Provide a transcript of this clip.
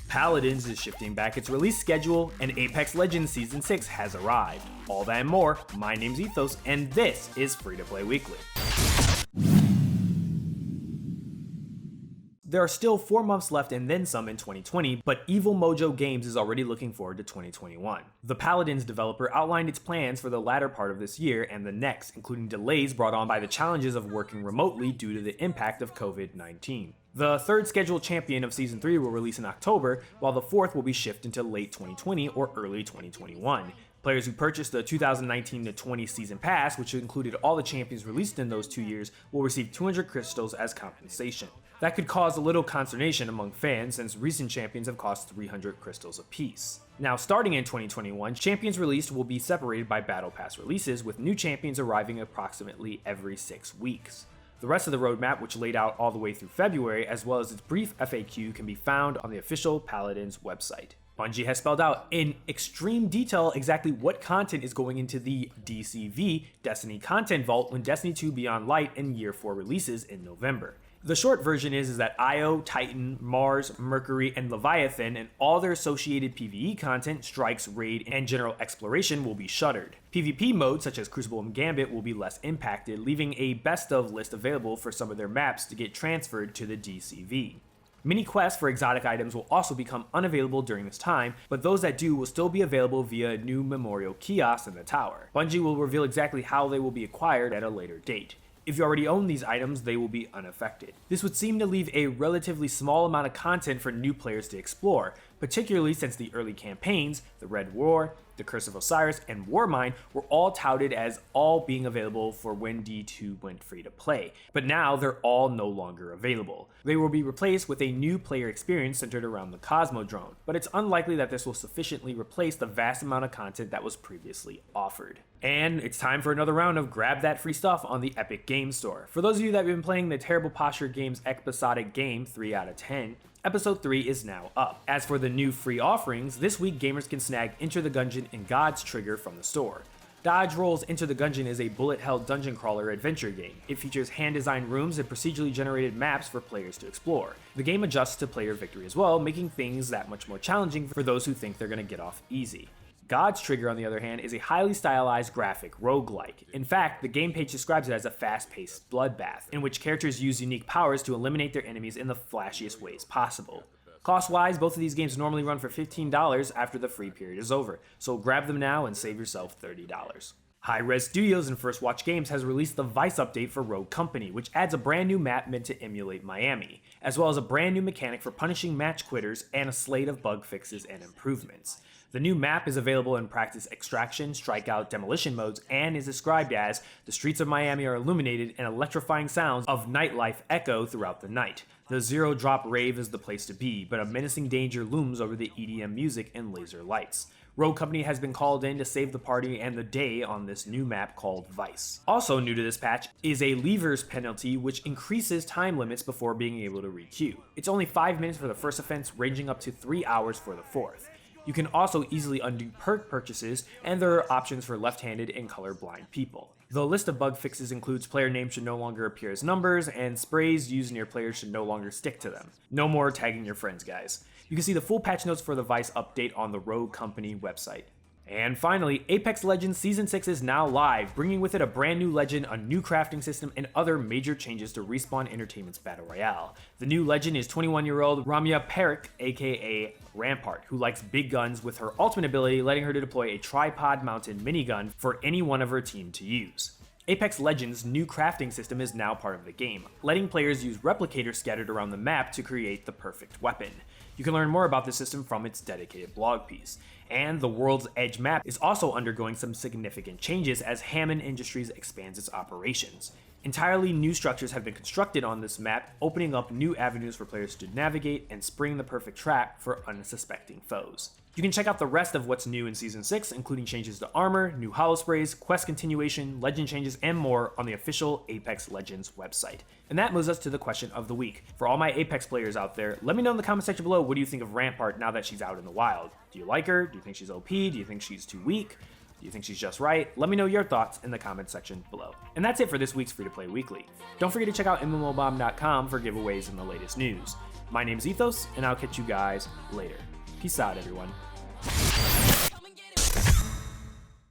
Paladins is shifting back its release schedule, and Apex Legends Season 6 has arrived. All that and more, my name's Ethos, and this is Free to Play Weekly. There are still 4 months left and then some in 2020, but Evil Mojo Games is already looking forward to 2021. The Paladins developer outlined its plans for the latter part of this year and the next, including delays brought on by the challenges of working remotely due to the impact of COVID-19. The third scheduled champion of Season 3 will release in October, while the fourth will be shifted into late 2020 or early 2021. Players who purchased the 2019-20 Season Pass, which included all the champions released in those 2 years, will receive 200 crystals as compensation. That could cause a little consternation among fans, since recent champions have cost 300 crystals apiece. Now, starting in 2021, champions released will be separated by Battle Pass releases, with new champions arriving approximately every 6 weeks. The rest of the roadmap, which laid out all the way through February, as well as its brief FAQ, can be found on the official Paladins website. Bungie has spelled out in extreme detail exactly what content is going into the DCV, Destiny Content Vault, when Destiny 2 Beyond Light and Year 4 releases in November. The short version is that Io, Titan, Mars, Mercury, and Leviathan and all their associated PvE content, strikes, raid, and general exploration will be shuttered. PvP modes such as Crucible and Gambit will be less impacted, leaving a best of list available for some of their maps to get transferred to the DCV. Mini quests for exotic items will also become unavailable during this time, but those that do will still be available via a new memorial kiosk in the tower. Bungie will reveal exactly how they will be acquired at a later date. If you already own these items, they will be unaffected. This would seem to leave a relatively small amount of content for new players to explore, particularly since the early campaigns, the Red War, the Curse of Osiris, and Warmind were all touted as all being available for when D2 went free to play, but now they're all no longer available. They will be replaced with a new player experience centered around the Cosmodrome, but it's unlikely that this will sufficiently replace the vast amount of content that was previously offered. And it's time for another round of grab that free stuff on the Epic Games Store. For those of you that have been playing the Terrible Posture Games episodic game 3 out of 10, Episode 3 is now up. As for the new free offerings, this week gamers can snag Enter the Gungeon and God's Trigger from the store. Dodge Roll's Enter the Gungeon is a bullet-hell dungeon crawler adventure game. It features hand-designed rooms and procedurally generated maps for players to explore. The game adjusts to player victory as well, making things that much more challenging for those who think they're going to get off easy. God's Trigger, on the other hand, is a highly stylized graphic roguelike. In fact, the game page describes it as a fast-paced bloodbath, in which characters use unique powers to eliminate their enemies in the flashiest ways possible. Cost-wise, both of these games normally run for $15 after the free period is over, so grab them now and save yourself $30. Hi-Rez Studios and First Watch Games has released the Vice update for Rogue Company, which adds a brand new map meant to emulate Miami, as well as a brand new mechanic for punishing match quitters and a slate of bug fixes and improvements. The new map is available in Practice Extraction, Strikeout, Demolition modes, and is described as the streets of Miami are illuminated and electrifying sounds of nightlife echo throughout the night. The zero-drop rave is the place to be, but a menacing danger looms over the EDM music and laser lights. Rogue Company has been called in to save the party and the day on this new map called Vice. Also new to this patch is a levers penalty, which increases time limits before being able to requeue. It's only 5 minutes for the first offense, ranging up to 3 hours for the fourth. You can also easily undo perk purchases, and there are options for left-handed and colorblind people. The list of bug fixes includes player names should no longer appear as numbers, and sprays used near players should no longer stick to them. No more tagging your friends, guys. You can see the full patch notes for the Vice update on the Rogue Company website. And finally, Apex Legends Season 6 is now live, bringing with it a brand new legend, a new crafting system, and other major changes to Respawn Entertainment's Battle Royale. The new legend is 21-year-old Ramya Parekh, aka Rampart, who likes big guns, with her ultimate ability letting her to deploy a tripod-mounted minigun for any one of her team to use. Apex Legends' new crafting system is now part of the game, letting players use replicators scattered around the map to create the perfect weapon. You can learn more about this system from its dedicated blog piece. And the World's Edge map is also undergoing some significant changes as Hammond Industries expands its operations. Entirely new structures have been constructed on this map, opening up new avenues for players to navigate and spring the perfect trap for unsuspecting foes. You can check out the rest of what's new in Season 6, including changes to armor, new holosprays, quest continuation, legend changes, and more on the official Apex Legends website. And that moves us to the question of the week. For all my Apex players out there, let me know in the comment section below, what do you think of Rampart now that she's out in the wild? Do you like her? Do you think she's OP? Do you think she's too weak? Do you think she's just right? Let me know your thoughts in the comment section below. And that's it for this week's Free to Play Weekly. Don't forget to check out MMOBomb.com for giveaways and the latest news. My name's Ethos, and I'll catch you guys later. Peace out, everyone.